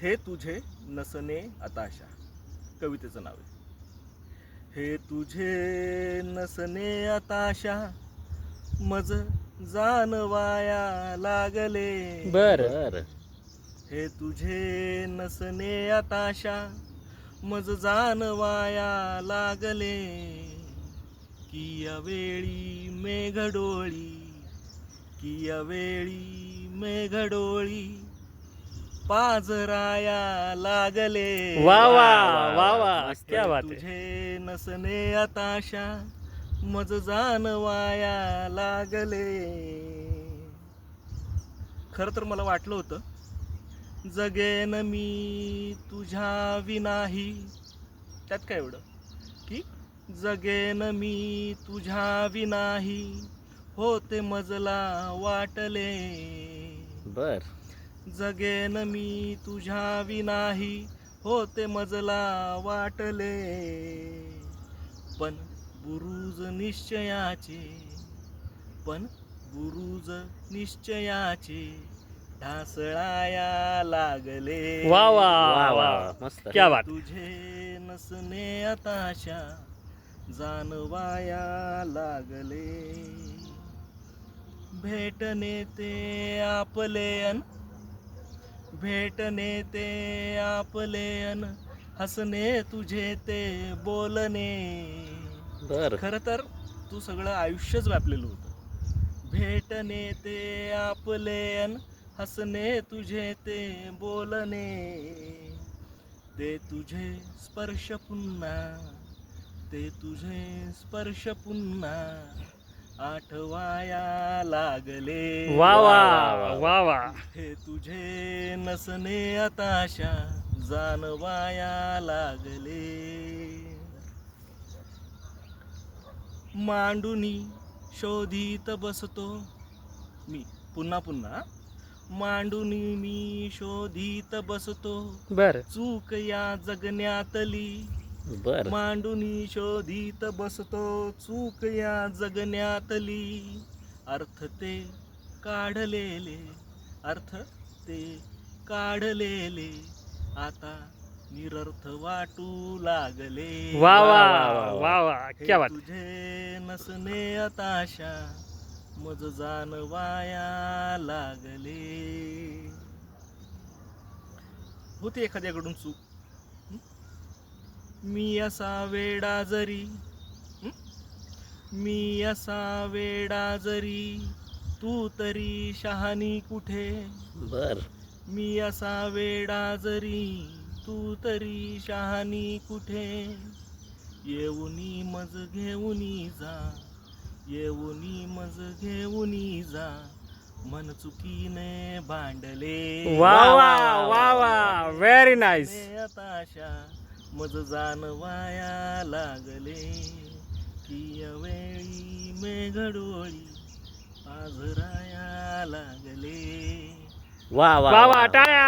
हे तुझे नसणे आताशा कवितेचं नाव आहे. हे तुझे नसणे आताशा मज जानवाया लागले. बर हे तुझे नसणे आताशा मज जानवाया लागले. की अवेळी मेघडोळी, की अवेळी मेघडोळी पाजराया लागले. वा वा वा वा, क्या बात आहे. तुझे नसणे आताशा मज जानवाया लागले. खरं तर मला वाटलं होतं जगेन मी तुझ्या विनाही, त्यात काय एवढं की जगेन मी तुझ्या विनाही होते मजला वाटले. बर जगेन मी तुझ्या विनाही होते मजला वाटले. पण बुरुज निश्चयाचे, पण बुरुज निश्चयाचे ढासळाया लागले. वा वा वा, मस्त, क्या बात. तुझे नसणे आताशा जानवाया लागले. भेटणे ते आपले अन, भेटणे ते आपले अन हसणे तुझे ते बोलणे. बर खरं तर तू सगळं आयुष्यच व्यापलेलं होतं. भेटणे ते आपले अन हसणे तुझे ते बोलणे. ते तुझे स्पर्श पुन्हा, ते तुझे स्पर्श पुन्हा आठवाया लागले. वा वा वा वा. हे तुझे नसणे आताशा जानवाया लागले. मांडुनी शोधित बसतो मी, पुन्हा पुन्हा मांडुनी मी शोधित बसतो. बर चूक या जगण्यातली, बर मांडुनी शोधित बसतो. चूक या जगण्यातली अर्थ ते काढलेले, अर्थ ते काढलेले आता निरर्थ वाटू लागले. वा वा वा वा, क्या बात. तुझे नसणे आताशा मज जानवाया लागले. होती एखाद्याकडून चूक, मी असा वेडा जरी, मी असा वेडा जरी तू तरी शहाणी कुठे. बर मी असा वेडा जरी तू तरी शहाणी कुठे. येऊनी मज घेऊनी जा, येऊनी मज घेऊनी जा मन चुकीने भांडले. वा वा वा वा, व्हेरी नाईस. आताशा मज जानवाया लागले. की अवेळी मेघडोळी पाझराया लागले. वा वा वा, टाळ्या.